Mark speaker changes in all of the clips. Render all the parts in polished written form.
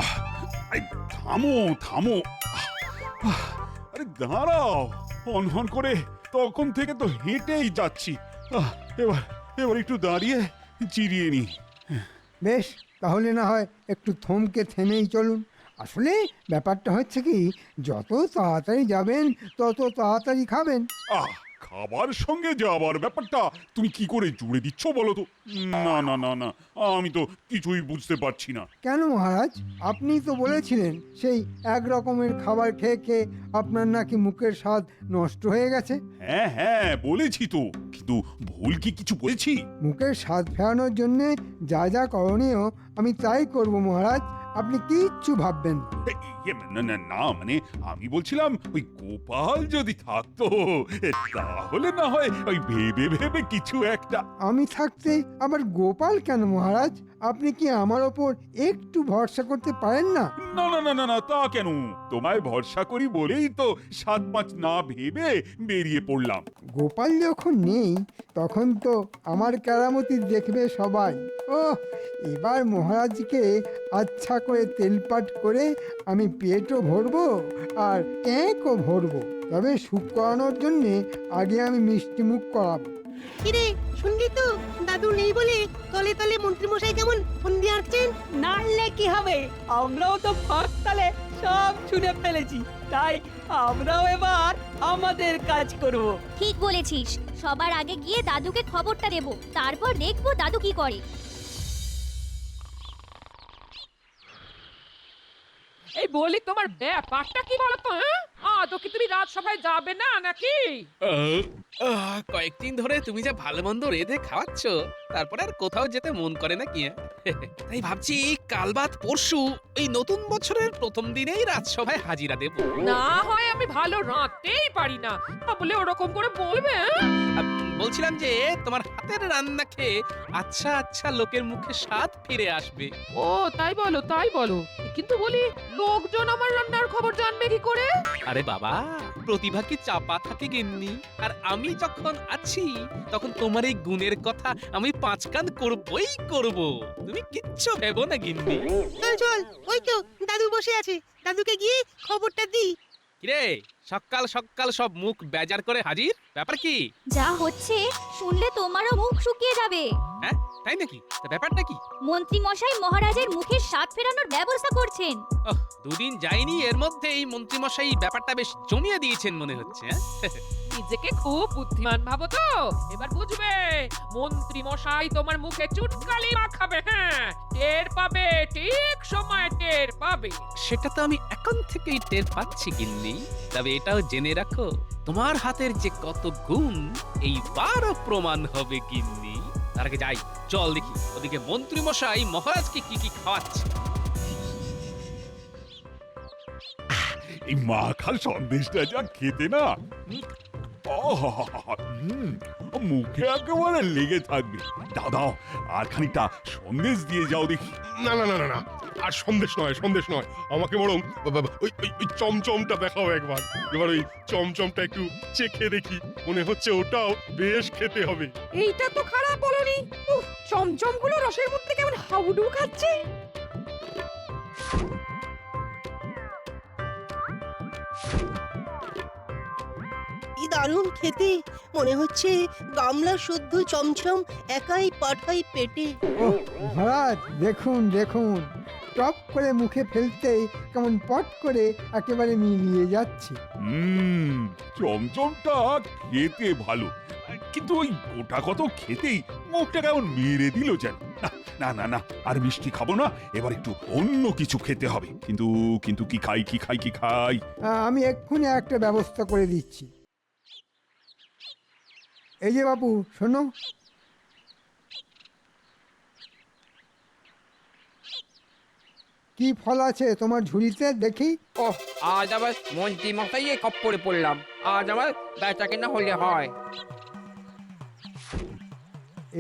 Speaker 1: আহ, আরে থামো থামো। আরে দাঁড়াও, হন হন করে তখন থেকে তো হেঁটেই যাচ্ছি। আহ, এবার এবার একটু দাঁড়িয়ে জিরিয়ে নি।
Speaker 2: বেশ, তাহলে না হয় একটু থমকে থেমেই চলুন। আসলে ব্যাপারটা হচ্ছে কি, যত তাড়াতাড়ি যাবেন তত তাড়াতাড়ি খাবেন।
Speaker 1: আহ, খাবার সঙ্গে যাবার ব্যাপারটা তুমি কি করে জুড়ে দিচ্ছ বলো তো? না না না না, আমি তো কিছুই বুঝতে পারছি না।
Speaker 2: কেন মহারাজ, আপনিই তো বলেছিলেন সেই এক রকমের খাবার খেয়ে খেয়ে আপনার নাকি মুখের স্বাদ নষ্ট হয়ে গেছে।
Speaker 1: হ্যাঁ হ্যাঁ বলেছি তো, কিন্তু ভুল কি কিছু বলেছি?
Speaker 2: মুখের স্বাদ ফেরানোর জন্যে যা যা করণীয় আমি তাই করব মহারাজ, আপনি কিচ্ছু ভাববেন না।
Speaker 1: না না না, মানে আমি বলছিলাম ওই গোপাল যদি থাকতো, তাহলে না হয় ওই ভেবে ভেবে কিছু একটা।
Speaker 2: আমি থাকতে আবার গোপাল কেন মহারাজ? আপনি কি আমার ওপর একটু ভরসা করতে পারেন না?
Speaker 1: না না না না না, তা কেন? তোমায় ভরসা করি বলেই তো ৭-৫ না ভেবে বেরিয়ে পড়লাম।
Speaker 2: গোপাল যখন নেই তখন তো আমার কেরামতি দেখবে সবাই। ও, এবার মহারাজকে আচ্ছা করে তেলপাট করে আমি পেটও ভরবো আর ট্যাঁকও ভরবো। তবে সুখ করানোর জন্যে আগে আমি মিষ্টি মুখ করাবো।
Speaker 3: কিরে শুনলি তো, দাদু নেই বলে তলে তলে মন্ত্রী মশাই কেমন ফন্দি আঁটছেন।
Speaker 4: নাড়লে কি হবে, আমরাও তো ফাঁক তালে সব শুনে ফেলেছি, তাই আমরাও এবার আমাদের কাজ করব।
Speaker 5: ঠিক বলেছিস, সবার আগে গিয়ে দাদুকে খবরটা দেব, তারপর দেখবো দাদু কি করে।
Speaker 6: এই বলি, তোমার ব্যাপারটা কি বলতো? হ্যাঁ, আদৌ কি তুমি রাজসভায় যাবে না নাকি?
Speaker 7: কয়েকদিন ধরে তুমি যা ভালো মন্দ রেঁধে খাওয়াচ্ছ, তারপরে আর কোথাও যেতে মন করে না কি? তাই ভাবছি কাল বাদ পরশু এই নতুন বছরের প্রথম দিনেই রাজসভায় হাজিরা দেব।
Speaker 6: না হয় আমি ভালো রাঁধতেই পারি না, তা বলে ওরকম করে বলবে? হ্যাঁ?
Speaker 7: বলছিলাম যে তোমার হাতের রান্না খেয়ে আচ্ছা আচ্ছা লোকের মুখে স্বাদ ফিরে আসবে।
Speaker 6: ও তাই বলো তাই বলো, কিন্তু বলি লোকজন আমার রান্নার খবর জানবে কি করে?
Speaker 7: আরে বাবা, প্রতিভা কি চাপা থাকে গিন্নি? আর আমি যখন আছি তখন তোমার এই গুণের কথা আমি ৫ কান করবই করব। তুমি কিচ্ছু ভেবো না গিন্নি।
Speaker 3: চল চল, ওই তো দাদু বসে আছে, দাদুকে গিয়ে খবরটা দি।
Speaker 7: কিরে, সকাল সকাল সব মুখ বেজার করে হাজির, ব্যাপার কি?
Speaker 5: যা হচ্ছে শুনলে তোমারও মুখ শুকিয়ে যাবে।
Speaker 7: হ্যাঁ তাই নাকি? তা ব্যাপারটা কি?
Speaker 5: মন্ত্রী মশাই মহারাজের মুখের স্বাদ ফেরানোর ব্যবস্থা করছেন।
Speaker 7: ওহ, দুদিন যায়নি এর মধ্যে এই মন্ত্রীমশাই ব্যাপারটা বেশ জমিয়ে দিয়েছেন মনে হচ্ছে। হ্যাঁ?
Speaker 6: নিজেকে খুব বুদ্ধিমান ভাবো তো, এবার বুঝবে মন্ত্রী মশাই তোমার মুখে চুটকালি মাখাবে। হ্যাঁ, টের পাবে, ঠিক সময় টের পাবে।
Speaker 7: সেটা তো আমি এখন থেকেই টের পাচ্ছি গিন্নি। তবে এটাও জেনে রাখো, তোমার হাতের যে কত গুণ এইবারও প্রমাণ হবে গিন্নি। তার আগে যাই, চল দেখি ওদিকে মন্ত্রী মশাই মহারাজকে কি কি খাওয়াচ্ছে।
Speaker 1: এই মাখাল সন্দেশটা যা খেতে না, মুখে একেবারে লেগে থাকবে। দাদা, আর খানিকটা সন্দেশ দিয়ে যাও দেখি।
Speaker 8: না না না না না, আর সন্দেশ নয়, সন্দেশ নয়, আমাকে বরং ওই চমচমটা দেখাও একবার। এবার ওই চমচমটা একটু চেখে দেখি, মনে হচ্ছে ওটাও বেশ খেতে হবে।
Speaker 6: এইটা তো খারাপ বলনি। চমচমগুলো রসের মধ্যে কেমন হাউডু খাচ্ছে।
Speaker 3: কি দারুণ খেতে, মনে হচ্ছে গামলা শুদ্ধ চমচম একাই পাঠাই পেটে।
Speaker 2: ও মহারাজ, দেখুন দেখুন, টপ করে মুখে ফেলতেই কেমন পট করে একেবারে মিলিয়ে যাচ্ছে।
Speaker 1: চমচমটা খেতে ভালো, কিন্তু ওই গোটা কত খেতেই মুখটা কেমন মেরে দিল যেন। না না না, আর মিষ্টি খাবো না, এবার একটু অন্য কিছু খেতে হবে। কিন্তু কিন্তু কি খাই কি খাই কি খাই?
Speaker 2: আমি এক্ষুনি একটা ব্যবস্থা করে দিচ্ছি। এই যে বাবু, শোনো, কি ফল আছে তোমার ঝুড়িতে দেখি?
Speaker 9: ওহ, আজ আবার মন্ত্রী মশাইয়ে খপ্পরে পড়লাম। আজ আবার বেচা কেনা হলে হয়।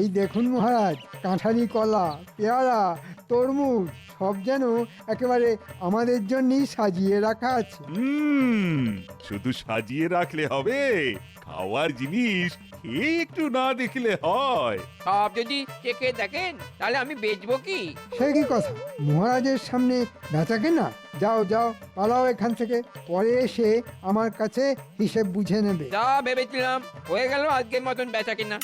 Speaker 2: এই দেখুন মহারাজ, কাঁঠালি কলা, পেয়ারা, তরমুজ, সব যেন একেবারে আমাদের জন্যই সাজিয়ে রাখা আছে।
Speaker 1: শুধু সাজিয়ে রাখলে হবে, খাওয়ার জিনিস খেয়ে একটু না দেখলে হয়?
Speaker 9: সব যদি চেখে দেখেন তাহলে আমি বেচবো কি?
Speaker 2: সে কি কথা, মহারাজের সামনে বেচা কেনা? যাও যাও, পালাও এখান থেকে, পরে এসে আমার কাছে হিসেব বুঝে নেবে।
Speaker 9: যা ভেবেছিলাম হয়ে গেল আজকের মতন বেচা কিনা।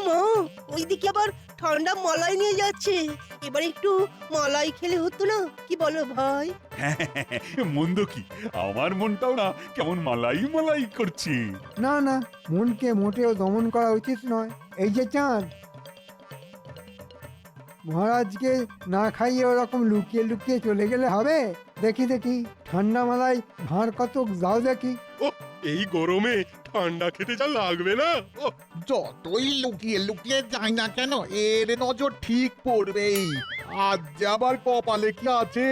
Speaker 3: মা, ওইদিকে আবার ঠান্ডা মালাই নিয়ে যাচ্ছে। এবার একটু মালাই খেলে হতো না, কি বলো ভাই?
Speaker 1: মন্দ কি, আমার মনটাও না কেমন মালাই মালাই করছে।
Speaker 2: না না, মনকে মোটেও দমন করা উচিত নয়। এই যে চাঁদ, মহারাজকে না খাইয়ে ওরকম লুকিয়ে লুকিয়ে চলে গেলে হবে? দেখি দেখি, ঠান্ডা মালাই ভাঁড় কত দাও দেখি।
Speaker 8: এই গরমে ঠান্ডা খেতে যা লাগবে না।
Speaker 10: যতই লুকিয়ে লুকিয়ে যাই না কেন, এর নজর ঠিক পড়বেই। আজ যে আবার কপালে কি আছে?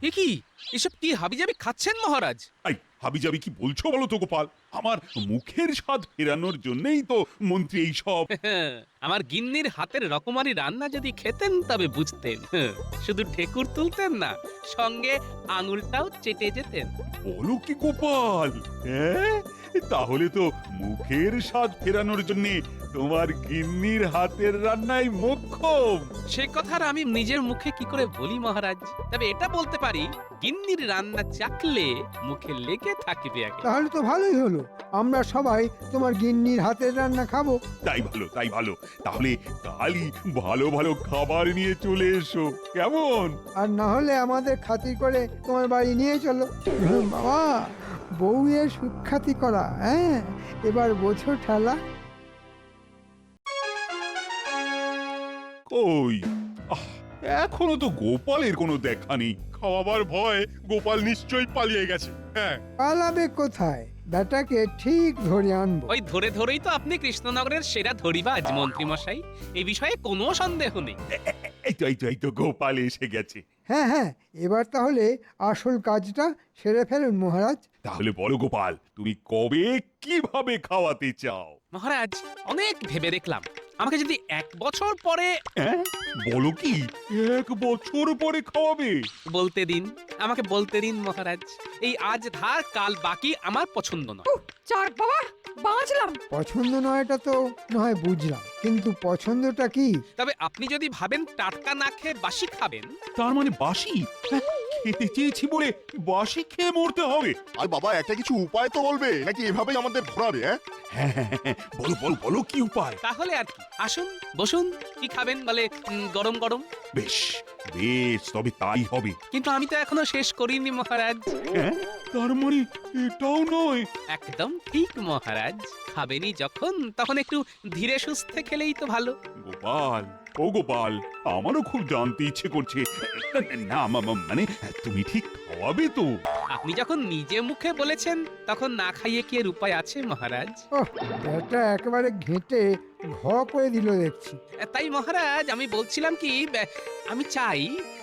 Speaker 7: এ কি, এসব কি হাবিজাবি খাচ্ছেন মহারাজ?
Speaker 1: আই হাবিজাবি কি বলছো বলো তো গোপাল? আমার মুখের স্বাদ ফেরানোর জন্যই তো মন্ত্রী এই সব।
Speaker 7: আমার গিন্নির হাতের রকমারি রান্না যদি খেতেন তবে বুঝতেন। শুধু ঠেকুর তুলতেন না, সঙ্গে আঙুলটাও চেটে যেতেন।
Speaker 1: বলো কি গোপাল? হ্যাঁ, তাহলে তো মুখের স্বাদ ফেরানোর জন্য তোমার গিন্নির হাতের রান্নাই মোক্ষম।
Speaker 7: সে কথা আর আমি নিজের মুখে কি করে বলি মহারাজ? তবে এটা বলতে পারি, গিন্নির রান্না চাকলে মুখে লেগে থাকবে আগে।
Speaker 2: তাহলে তো ভালোই হলো, আমরা সবাই তোমার গিন্নির হাতের রান্না খাবো।
Speaker 1: তাই ভালো, তাই ভালো। তাহলে কালই ভালো ভালো খাবার নিয়ে চলে এসো, কেমন?
Speaker 2: আর না হলে আমাদের খাতির করে তোমার বাড়ি নিয়ে চলো। বাবা, বউয়ের সুখ্যাতি করা, হ্যাঁ, এবার বোঝো ঠেলা।
Speaker 1: কই, এখনো তো গোপালের কোনো দেখা নেই।
Speaker 8: খাওয়াবার ভয় গোপাল নিশ্চয়ই পালিয়ে গেছে। হ্যাঁ,
Speaker 2: পালাবে কোথায়? বেটাকে ঠিক ধরে আনবো।
Speaker 7: ওই ধরে ধরেই তো আপনি কৃষ্ণনগরের সেরা ধরিবাজ মন্ত্রী মশাই, এই বিষয়ে কোনো সন্দেহ নেই।
Speaker 1: এই তো গোপাল এসে গেছে।
Speaker 2: হ্যাঁ হ্যাঁ, এবার তাহলে আসল কাজটা সেরে ফেলুন মহারাজ।
Speaker 1: তাহলে বলো গোপাল, তুমি কবে কিভাবে খাওয়াতে চাও?
Speaker 7: মহারাজ, অনেক ভেবে দেখলাম, আমাকে যদি 1 বছর পরে
Speaker 1: হ্যাঁ, বলো কি 1 বছর পরে খাওয়াবে?
Speaker 7: বলতে দিন, আমাকে বলতে দিন মহারাজ। এই আজ ধার কাল বাকি আমার পছন্দ নয়।
Speaker 4: চার বাবা, বাঁচলাম।
Speaker 2: পছন্দ নয়টা তো নয় বুঝলাম, কিন্তু পছন্দটা কি?
Speaker 7: তবে আপনি যদি ভাবেন টাটকা না খেয়ে বাসি খাবেন।
Speaker 1: তার মানে বাসি? হ্যাঁ, খেতে চেয়েছি বলে বাসি খেয়ে মরতে হবে?
Speaker 10: আর বাবা, একটা কিছু উপায় তো বলবে, নাকি এভাবেই আমাদের ঘোরাবে?
Speaker 1: হ্যাঁ, বলো বলো বলো, কি উপায়?
Speaker 7: তাহলে আর কি, আসুন বসুন, কি খাবেন বলে? গরম গরম।
Speaker 1: বেশ বেশ, তবে তাই হবে।
Speaker 7: কিন্তু আমি তো এখনো শেষ করিনি মহারাজ।
Speaker 1: হ্যাঁ, তার মানে এটাও নয়?
Speaker 7: একদম ঠিক মহারাজ, খাবেনই যখন তখন একটু ধীরে সুস্থে খেলেই তো ভালো।
Speaker 1: গোপাল, ও গোপাল, আমারও খুব জানতে ইচ্ছে করছে। না মানে তুমি ঠিক খাওয়াবে তো?
Speaker 7: আপনি যখন নিজে মুখে বলেছেন, তখন না খাইয়ে কি এর উপায় আছে মহারাজ?
Speaker 2: ওহ, এটা একেবারে ঘেঁটে ঘ করে দিল দেখছি।
Speaker 7: তাই মহারাজ, আমি বলছিলাম কি, আমি চাই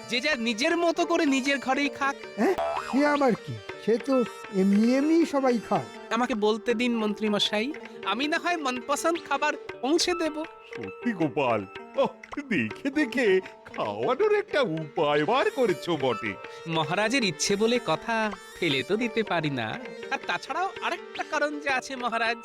Speaker 7: যে যা নিজের মতো করে নিজের ঘরেই খাক।
Speaker 2: হ্যাঁ, সে আবার কি? সে তো এমনি এমনি সবাই খায়।
Speaker 7: আমাকে বলতে দিন মন্ত্রী মশাই, আমি না হয় মনপসন্দ খাবার পৌঁছে দেব।
Speaker 1: সত্যি গোপাল, দেখে দেখে খাওয়ানোর একটা উপায় বার করেছো বটে।
Speaker 7: মহারাজের ইচ্ছে বলে কথা, ফেলে তো দিতে পারি না। আর তাছাড়াও আরেকটা কারণ যে আছে মহারাজ।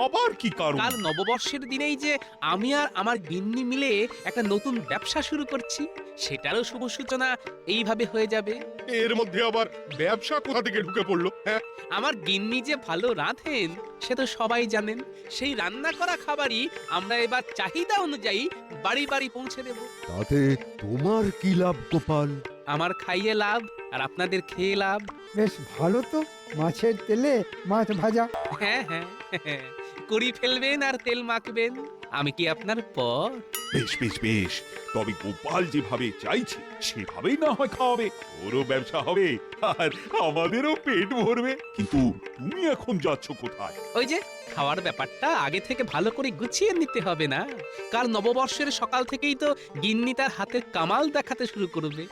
Speaker 1: আবার কি কারণ?
Speaker 7: কাল নববর্ষের দিনেই যে আমি আর আমার গিন্নি মিলে একটা নতুন ব্যবসা শুরু করছি, সেটারও শুভ সূচনা এইভাবে হয়ে যাবে।
Speaker 8: এর মধ্যে আবার ব্যবসা কোথা থেকে ঢুকে পড়লো? হ্যাঁ,
Speaker 7: আমার গিন্নি যে ভালো রাঁধেন সে তো সবাই জানেন। সেই রান্না করা খাবারই আমরা এবার চাহিদা অনুযায়ী বাড়ি বাড়ি পৌঁছে দেব।
Speaker 10: তাতে তোমার কি লাভ গোপাল?
Speaker 7: আমার খাইয়ে লাভ আর আপনাদের খেয়ে লাভ।
Speaker 2: বেশ ভালো তো, মাছের তেলে মাছ ভাজা।
Speaker 7: হ্যাঁ হ্যাঁ, করি ফেলবেন আর তেল মাখবেন, আমি কি আপনার পর?
Speaker 1: বেশ বেশ বেশ, তবে গোপাল যেভাবে চাইছে সেভাবেই না হয় খাওয়াবে। ওরও ব্যবসা হবে আর আমাদেরও পেট ভরবে। কিন্তু তুমি এখন যাচ্ছ কোথায়?
Speaker 7: ওই যে খাওয়ার ব্যাপারটা আগে থেকে ভালো করে গুছিয়ে নিতে হবে না? কাল নববর্ষের সকাল থেকেই তো গিন্নি তার হাতের কামাল দেখাতে শুরু করবে।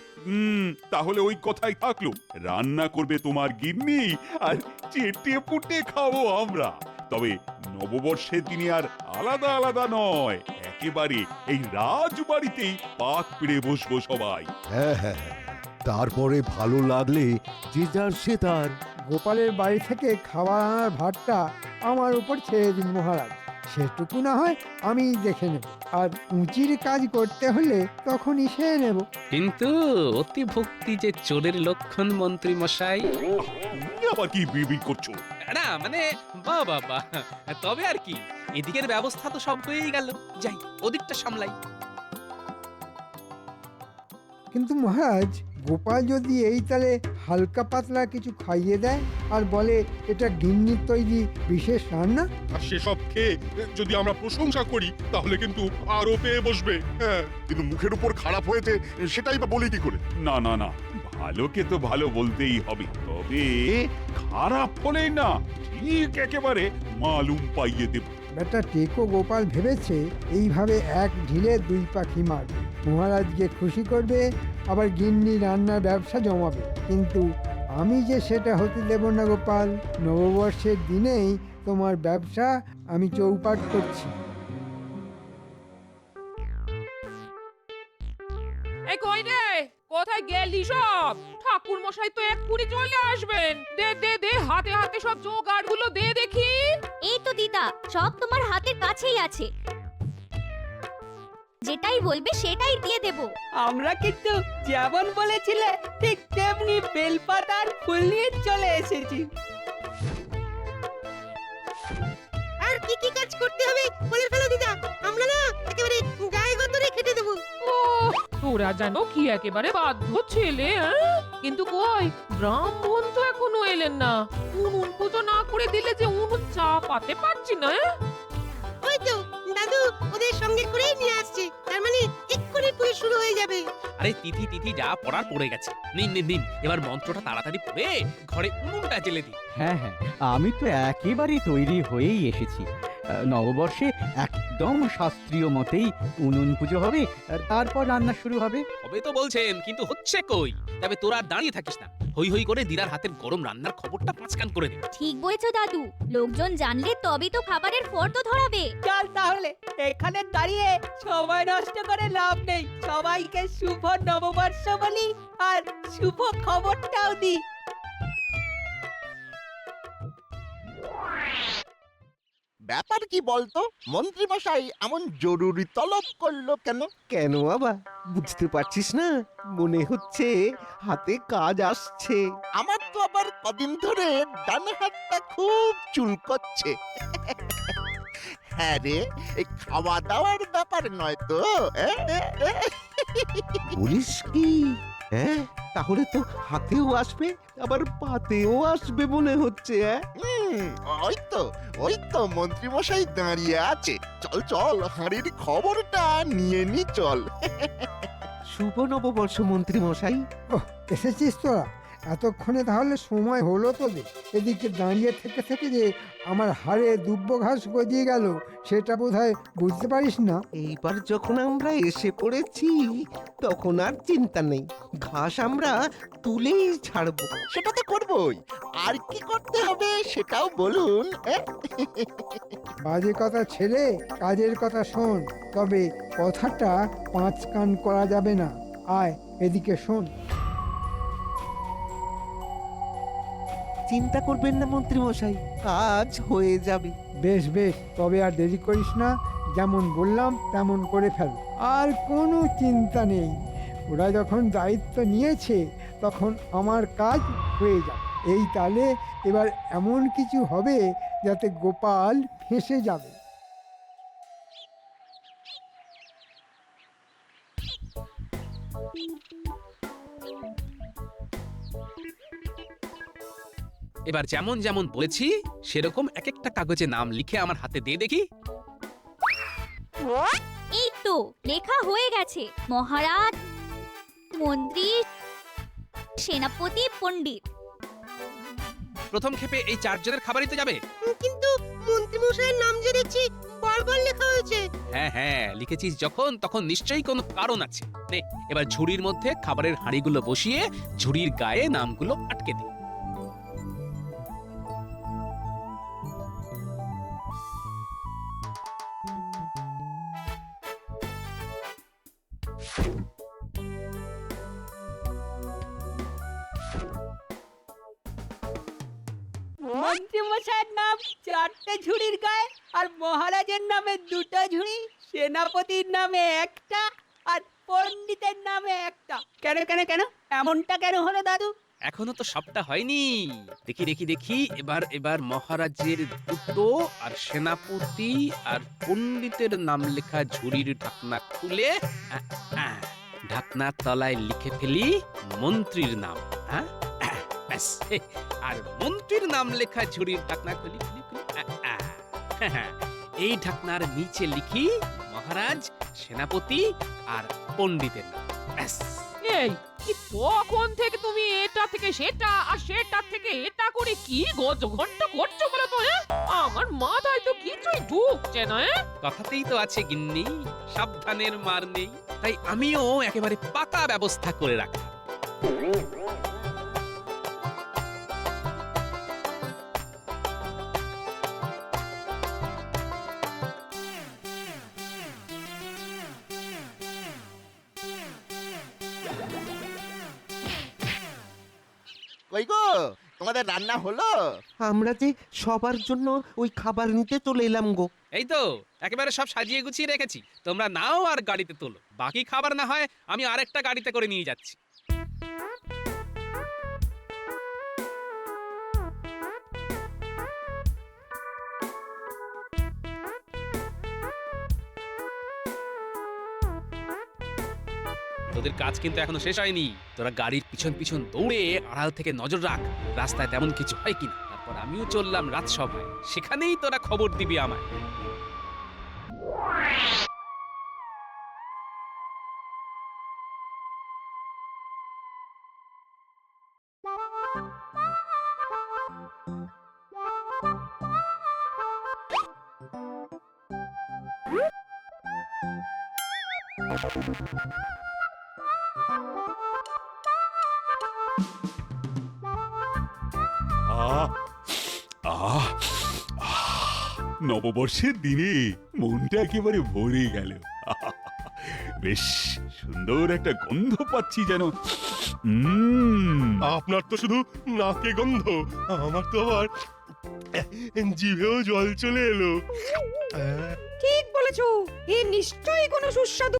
Speaker 1: তাহলে ওই কথাই থাকলো, রান্না করবে তোমার গিন্নি আর চেটে পুটে খাবো আমরা। তবে নববর্ষের দিনে আর আলাদা আলাদা নয়, একেবারে এই রাজবাড়িতেই পাক পেড়ে বসবো সবাই।
Speaker 11: হ্যাঁ হ্যাঁ হ্যাঁ। তারপরে ভালো লাগলে যে যার সে তার।
Speaker 2: গোপালের বাড়ি থেকে খাবার আনার ভাতটা আমার উপর ছেড়ে দিন মহারাজ, সেটুকু না হয় আমি দেখে নেব, আর উঁচির কাজ করতে হলে তখনই সেরে নেব।
Speaker 7: কিন্তু অতি ভক্তি যে চোরের লক্ষণ মন্ত্রী মশাই।
Speaker 1: তুমি আবার কি বিড়বিড় করছো?
Speaker 7: না মানে বাবা, তবে আর কি, এদিকের ব্যবস্থা তো সব হয়েই গেল, যাই ওদিকটা সামলাই।
Speaker 2: কিন্তু মহারাজ, গোপাল যদি এই তালে হালকা পাতলা কিছু খাইয়ে দেয় আর বলে এটা গিন্নির তৈরি বিশেষ রান্না,
Speaker 8: আর সেসব খেয়ে যদি আমরা প্রশংসা করি তাহলে কিন্তু আরো পেয়ে বসবে। হ্যাঁ,
Speaker 10: কিন্তু মুখের উপর খারাপ হয়েছে সেটাই বা বলি কি করে?
Speaker 1: না না না, ভালোকে তো ভালো বলতেই হবে, তবে খারাপ হলে না ঠিক একেবারে মালুম পাইয়ে দেব।
Speaker 2: বেটা টেকো গোপাল ভেবেছে এইভাবে এক ঢিলে দুই পাখি মারবে, মহারাজকে খুশি করবে আবার গিন্নি রান্নার ব্যবসা জমাবে। কিন্তু আমি যে সেটা হতে দেব না গোপাল, নববর্ষের দিনেই তোমার ব্যবসা আমি চৌপাট করছি।
Speaker 6: এই কই রে, কোথায় গেলি সব? ঠাকুর মশাই তো এক্ষুনি চলে আসবেন। দে দে দে, হাতে হাতে সব জোগাড় গুলো দে দেখি।
Speaker 5: এই তো দিদা, সব তোমার হাতের কাছেই আছে, যেটাই বলবে সেটাই দিয়ে দেব।
Speaker 4: আমরা কিন্তু যেমন বলেছিলে ঠিক তেমনি বেলপাতার ফুল নিয়ে চলে এসেছি।
Speaker 3: আর কি কি কাজ করতে হবে বলে ফেলো দিদা, আমরা না একেবারে গায়ে গতরে খেটে দেবো।
Speaker 6: ও, তোরা জানো কি একেবারে বাধ্য ছেলে, হ্যাঁ? কিন্তু কই, ব্রাহ্মণ তো এখনো এলেন না। উনুন পুজো না করে দিলে যে উনুন চাপাতে পারছি না।
Speaker 3: ওই তো দাদু ওদের সঙ্গে করেই নিয়ে আসছে, তার মানে এক্ষুনি পুজো শুরু হয়ে যাবে।
Speaker 7: আরে তিথি তিথি যা পড়ার পড়ে গেছে, নিন নিন নিন, এবার মন্ত্রটা তাড়াতাড়ি পড়ে ঘরে উনুনটা জ্বেলে দিন।
Speaker 12: হ্যাঁ হ্যাঁ, আমি তো একেবারে তৈরি হয়েই এসেছি। নববর্ষে একদম শাস্ত্রীয় মতেই উনুন পুজো হবে, তারপর রান্না শুরু হবে।
Speaker 7: হবে তো বলছেন, কিন্তু হচ্ছে কই? তবে তোরা আর দাঁড়িয়ে থাকিস না, হই হই করে দিদার হাতের গরম রান্নার খবরটা পাঁচকান করে দে।
Speaker 5: ঠিক বলেছো দাদু, লোকজন জানলে তবেই তো খাবারের ফর্দ ধরাবে।
Speaker 4: চল তাহলে, এখানে দাঁড়িয়ে সময় নষ্ট করে লাভ নেই, সবাইকে শুভ নববর্ষ বলি আর শুভ খবরটাও দিই।
Speaker 10: ব্যাপার কি বলতো, মন্ত্রী মশাই এমন জরুরি তলব করলো কেন?
Speaker 11: কেন বাবা, বুঝতে পারছিস না? মনে হচ্ছে হাতে কাজ আসছে।
Speaker 10: আমার তো আবার কদিন ধরে ডান হাতটা খুব চুলকচ্ছে। হ্যাঁ রে, এই খাওয়া দাওয়ার ব্যাপার নয় তো?
Speaker 11: বলিস কি? হ্যাঁ, তাহলে তো হাতেও আসবে আবার পাতেও আসবে মনে হচ্ছে।
Speaker 10: ওই তো মন্ত্রী মশাই দাঁড়িয়ে আছে। চল চল, হাঁড়ির খবরটা নিয়ে নি চল।
Speaker 11: শুভ নববর্ষ মন্ত্রী মশাই।
Speaker 2: ওহ, এসেছিস তোরা? এতক্ষণে তাহলে সময় হলো তোদের? এদিকে দাঁড়িয়ে থেকে থেকে যে আমার হাড়ে দুব্বো ঘাস গজিয়ে গেল সেটা বোধহয় বুঝতে পারিস না।
Speaker 11: এইবার যখন আমরা এসে পড়েছি তখন আর চিন্তা নেই, ঘাস আমরা তুলেই ছাড়বো।
Speaker 10: সেটা তো করবই, আর কি করতে হবে সেটাও বলুন।
Speaker 2: বাজে কথা ছেড়ে কাজের কথা শোন, তবে কথাটা পাঁচ কান করা যাবে না। আয় এদিকে শোন।
Speaker 11: চিন্তা করবেন না মন্ত্রী মশাই, কাজ হয়ে যাবে।
Speaker 2: বেশ বেশ, তবে আর দেরি করিস না, যেমন বললাম তেমন করে ফেল, আর কোনো চিন্তা নেই। ওরা যখন দায়িত্ব নিয়েছে তখন আমার কাজ হয়ে যাবে। এই তালে এবার এমন কিছু হবে যাতে গোপাল ফেঁসে যাবে।
Speaker 7: এবার যেমন যেমন বলেছি সেরকম এক একটা কাগজে নাম লিখে আমার হাতে দিয়ে দেখি।
Speaker 5: এই তো লেখা হয়ে গেছে, মহারাজ, মন্ত্রী, সেনাপতি, পণ্ডিত।
Speaker 7: প্রথম ক্ষেপে এই চারজনের খাবারই তো যাবে।
Speaker 3: কিন্তু মন্ত্রী মন্ত্রী মশাইয়ের নাম যে দেখছি বারবার লেখা হয়েছে।
Speaker 7: হ্যাঁ হ্যাঁ, লিখেছিস যখন তখন নিশ্চয়ই কোনো কারণ আছে। নে এবার ঝুড়ির মধ্যে খাবারের হাঁড়িগুলো বসিয়ে ঝুড়ির গায়ে নামগুলো আটকে দে।
Speaker 4: মন্ত্রী মশাইয়ের নাম 4টে ঝুড়ির গায়ে, আর মহারাজের নামে 2টা ঝুড়ি, সেনাপতির নামে 1টা, আর পণ্ডিতের নামে 1টা। কেন কেন কেন এমনটা কেন হলো দাদু?
Speaker 7: এখনো তো সবটা হয়নি। দেখি দেখি দেখি, এবার মহারাজের 2টো আর সেনাপতি আর পণ্ডিতের নাম লেখা ঝুড়ির ঢাকনা খুলে ঢাকনার তলায় লিখে ফেলি মন্ত্রীর নাম। হ্যাঁ ব্যাস, আর মন্ত্রীর নাম লেখা ঝুড়ির ঢাকনা খুলি খুলি খুলি এই ঢাকনার নিচে লিখি মহারাজ, সেনাপতি আর পণ্ডিতের নাম। ব্যাস।
Speaker 6: এই কি তখন থেকে তুমি এটা থেকে সেটা আর সেটা থেকে এটা করে কি গজঘণ্টা করছো বলো তো? আমার মাথায় তো কিছুই ঢুকছে না।
Speaker 7: কথাতেই তো আছে গিন্নি, সাবধানের মার নেই। তাই আমিও একেবারে পাকা ব্যবস্থা করে রাখলাম।
Speaker 10: কই গো, তোমাদের রান্না হলো?
Speaker 11: আমরা যে সবার জন্য ওই খাবার নিতে চলে এলাম গো।
Speaker 7: এই তো একেবারে সব সাজিয়ে গুছিয়ে রেখেছি, তোমরা নাও আর গাড়িতে তোলো। বাকি খাবার না হয় আমি আরেকটা গাড়িতে করে নিয়ে যাচ্ছি। তোদের কাজ কিন্তু এখনো শেষ হয়নি। তোরা গাড়ির পিছন পিছন দৌড়ে আড়াল থেকে নজর রাখ, রাস্তায় তেমন কিছু হয় কিনা। তারপর আমিও চললাম রাজসভায়, সেখানেই তোরা খবর দিবি আমায়।
Speaker 1: আহ আহ আহ, নববর্ষের দিনে মনটা একেবারে ভরে গেল। বেশ সুন্দর একটা গন্ধ পাচ্ছি যেন।
Speaker 8: আপনার তো শুধু নাকে গন্ধ, আমার তো আবার জিভেও জল চলে এলো।
Speaker 3: ঠিক বলেছো, এ নিশ্চয়ই কোনো সুস্বাদু